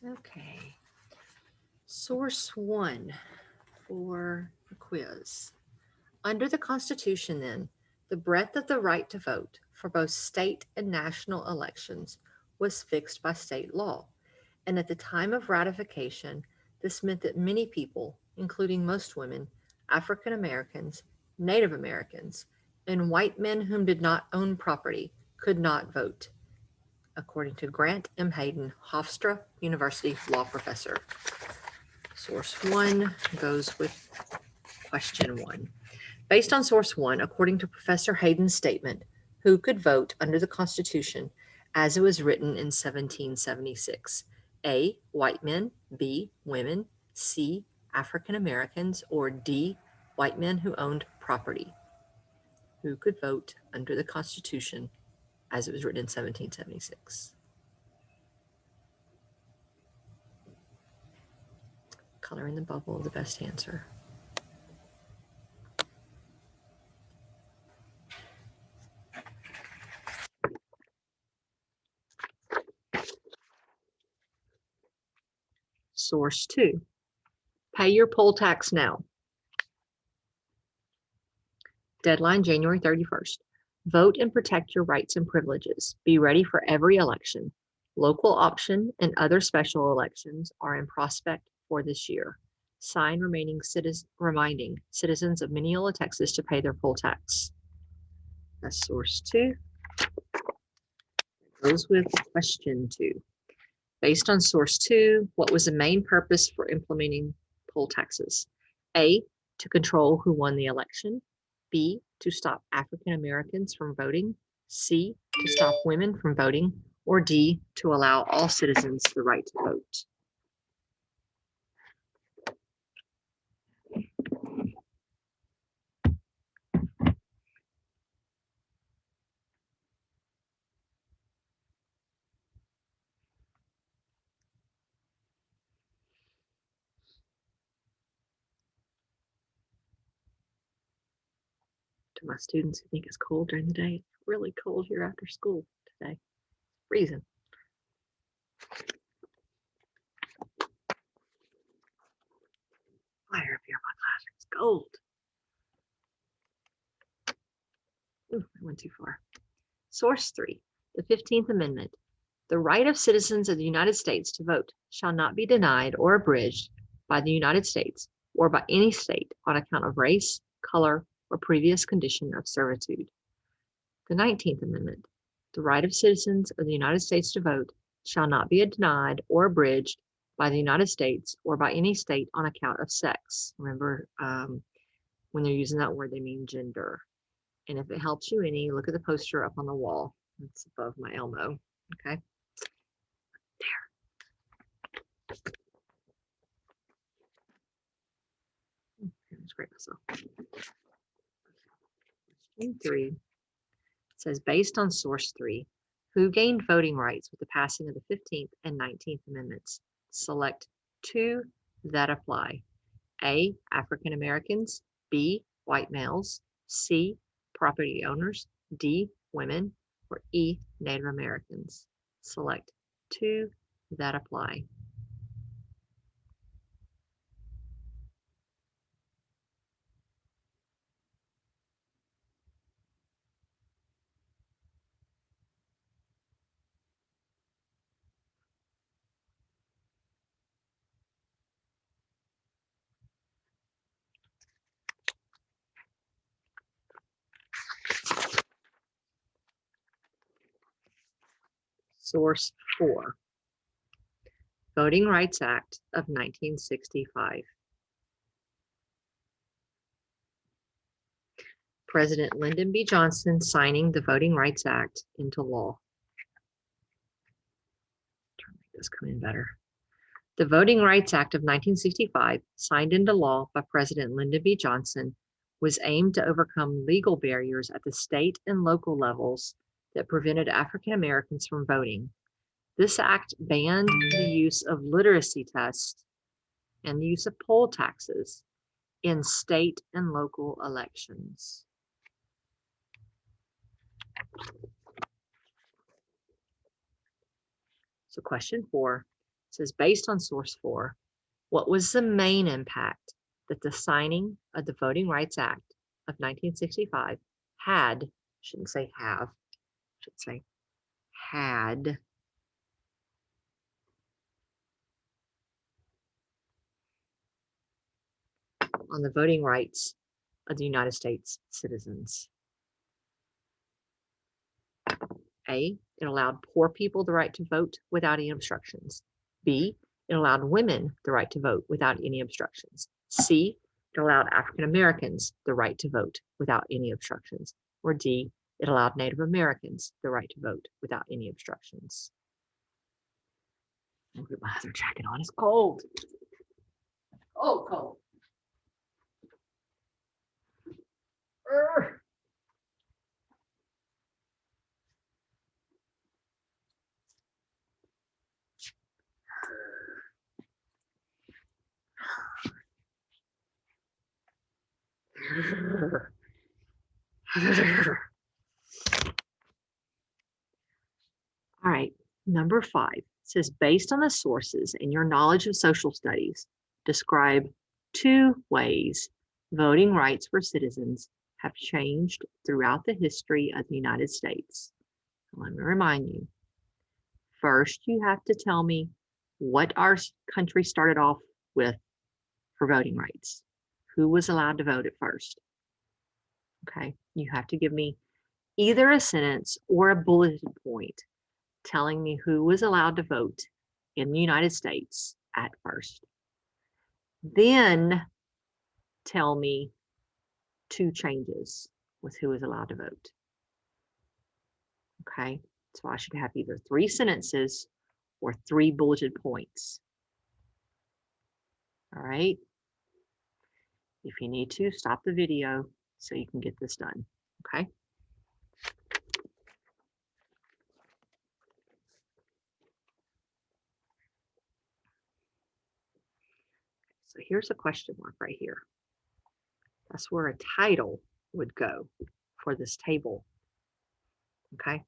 Okay. Source 1 for the quiz. Under the Constitution, then, the breadth of the right to vote for both state and national elections was fixed by state law. And at the time of ratification, this meant that many people, including most women, African Americans, Native Americans, and white men whom did not own property, could not vote, according to Grant M. Hayden, Hofstra University law professor. Source 1 goes with question 1. Based on source 1, according to Professor Hayden's statement, who could vote under the Constitution as it was written in 1776? A. White men, B. Women, C. African Americans, or D. White men who owned property? Who could vote under the Constitution as it was written in 1776? Color in the bubble, the best answer. Source 2. Pay your poll tax now. Deadline January 31st. Vote and protect your rights and privileges. Be ready for every election. Local option and other special elections are in prospect for this year. Sign reminding citizens of Mineola, Texas to pay their poll tax. That's source 2. It goes with question 2. Based on source 2, what was the main purpose for implementing poll taxes? A, to control who won the election. B, to stop African Americans from voting. C, to stop women from voting. Or D, to allow all citizens the right to vote. To my students who think it's cold during the day, it's really cold here after school today. Freezing. Fire up here in my classroom. It's cold. Ooh, I went too far. Source 3, the 15th Amendment. The right of citizens of the United States to vote shall not be denied or abridged by the United States or by any state on account of race, color, or previous condition of servitude. The 19th Amendment. The right of citizens of the United States to vote shall not be denied or abridged by the United States or by any state on account of sex. Remember, when they're using that word, they mean gender. And if it helps you any, look at the poster up on the wall. It's above my elbow. Okay. There. Scrape myself. Question 3 says, based on source 3, who gained voting rights with the passing of the 15th and 19th Amendments? Select 2 that apply. A, African Americans. B, white males. C, property owners. D, women. Or E, Native Americans. Select 2 that apply. Source 4, Voting Rights Act of 1965. President Lyndon B. Johnson signing the Voting Rights Act into law. Try to make this come in better. The Voting Rights Act of 1965, signed into law by President Lyndon B. Johnson, was aimed to overcome legal barriers at the state and local levels that prevented African Americans from voting. This act banned the use of literacy tests and the use of poll taxes in state and local elections. So question 4, says, based on source 4, what was the main impact that the signing of the Voting Rights Act of 1965 had, shouldn't say have, should say had, on the voting rights of the United States citizens? A, it allowed poor people the right to vote without any obstructions. B, it allowed women the right to vote without any obstructions. C, it allowed African Americans the right to vote without any obstructions. Or D, it allowed Native Americans the right to vote without any obstructions. I'll get my other jacket on. It's cold. Oh, cold. All right, number 5 says, based on the sources and your knowledge of social studies, describe 2 ways voting rights for citizens have changed throughout the history of the United States. Let me remind you. First, you have to tell me what our country started off with for voting rights. Who was allowed to vote at first? Okay, you have to give me either a sentence or a bulleted point telling me who was allowed to vote in the United States at first. Then tell me 2 changes with who is allowed to vote. Okay, so I should have either 3 sentences or 3 bulleted points. All right. If you need to, stop the video so you can get this done. Okay. So here's a question mark right here. That's where a title would go for this table. Okay.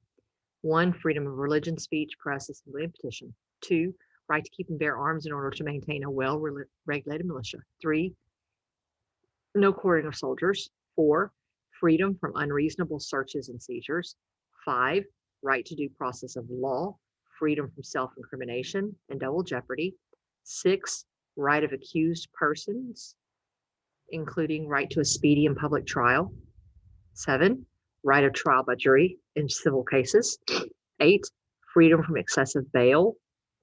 1, freedom of religion, speech, press, assembly, and petition. 2, right to keep and bear arms in order to maintain a well-regulated militia. 3, no quartering of soldiers. 4, freedom from unreasonable searches and seizures. 5, right to due process of law, freedom from self-incrimination and double jeopardy. 6, right of accused persons, including right to a speedy and public trial. 7, right of trial by jury in civil cases. 8, freedom from excessive bail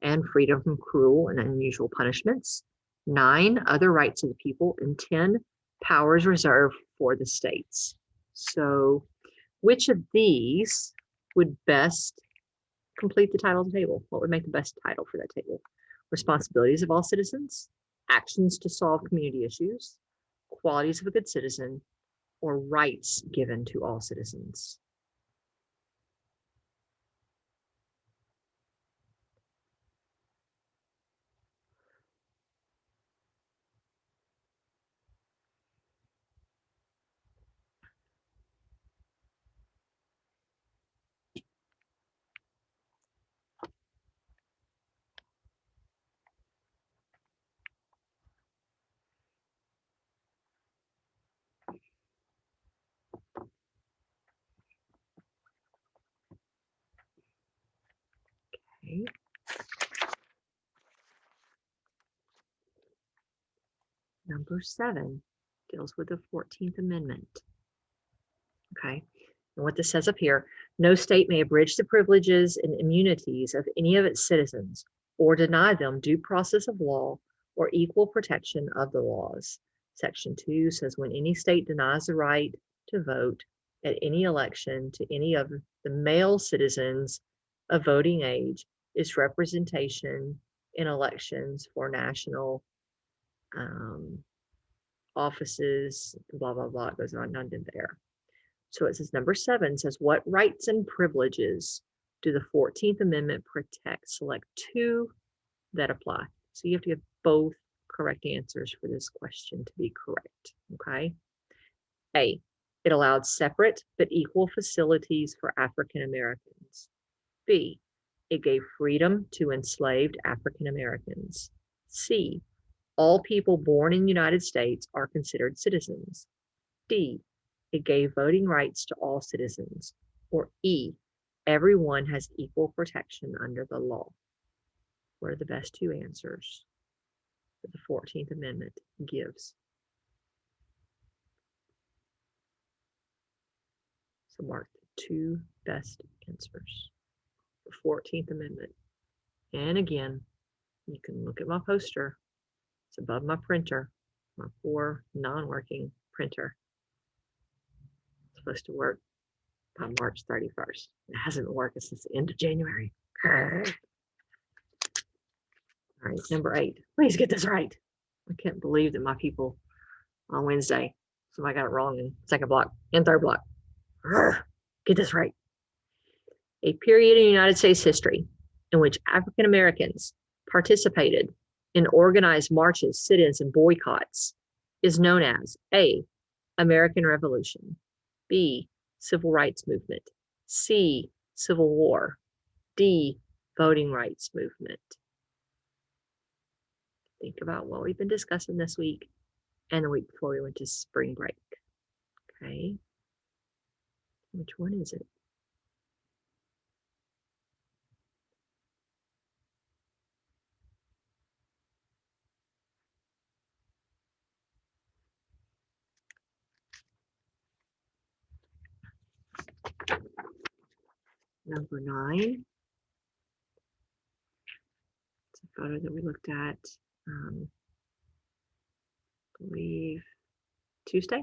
and freedom from cruel and unusual punishments. 9, other rights of the people. And 10, powers reserved for the states. So which of these would best complete the title of the table? What would make the best title for that table? Responsibilities of all citizens, actions to solve community issues, qualities of a good citizen, or rights given to all citizens? Okay. Number 7 deals with the 14th Amendment. Okay. And what this says up here, no state may abridge the privileges and immunities of any of its citizens or deny them due process of law or equal protection of the laws. Section 2 says when any state denies the right to vote at any election to any of the male citizens of voting age, its representation in elections for national offices, blah, blah, blah, it goes on under there. So it says number 7 says, what rights and privileges do the 14th Amendment protect? Select 2 that apply. So you have to give both correct answers for this question to be correct. Okay. A, it allowed separate but equal facilities for African Americans. B, It gave freedom to enslaved African Americans. C, all people born in the United States are considered citizens. D, it gave voting rights to all citizens. Or E, everyone has equal protection under the law. What are the best two answers that the 14th Amendment gives? So mark the two best answers. The 14th Amendment. And again, you can look at my poster. It's above my printer, my poor non-working printer. It's supposed to work by March 31st. It hasn't been working since the end of January. All right, number 8. Please get this right. I can't believe that my people on Wednesday, somebody got it wrong in second block and third block. Get this right. A period in United States history in which African Americans participated in organized marches, sit-ins, and boycotts is known as A, American Revolution, B, Civil Rights Movement, C, Civil War, D, Voting Rights Movement. Think about what we've been discussing this week and the week before we went to spring break. Okay. Which one is it? Number 9. It's a photo that we looked at, I believe, Tuesday.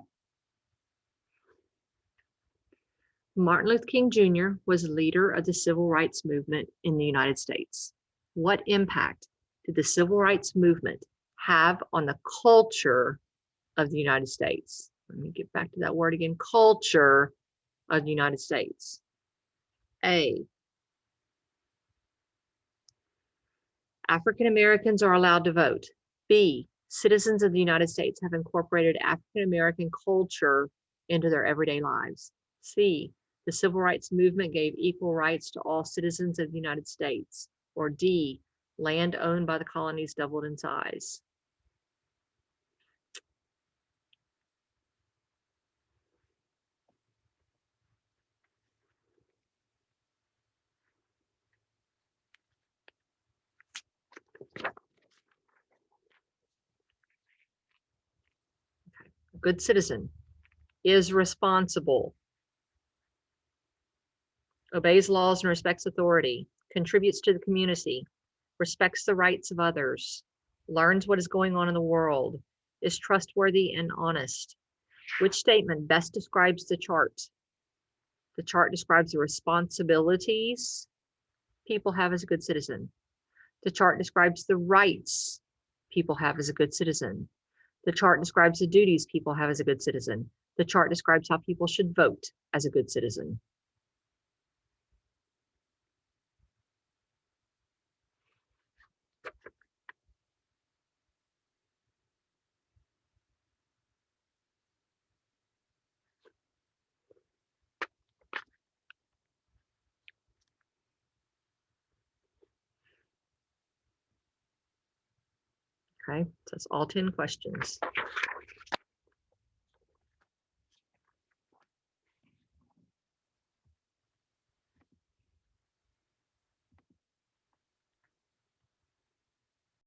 Martin Luther King Jr. was leader of the civil rights movement in the United States. What impact did the civil rights movement have on the culture of the United States? Let me get back to that word again, culture of the United States. A, African Americans are allowed to vote. B, citizens of the United States have incorporated African American culture into their everyday lives. C, the civil rights movement gave equal rights to all citizens of the United States. Or D, land owned by the colonies doubled in size. A good citizen is responsible, obeys laws and respects authority, contributes to the community, respects the rights of others, learns what is going on in the world, is trustworthy and honest. Which statement best describes the chart? The chart describes the responsibilities people have as a good citizen. The chart describes the rights people have as a good citizen. The chart describes the duties people have as a good citizen. The chart describes how people should vote as a good citizen. Okay, so that's all 10 questions.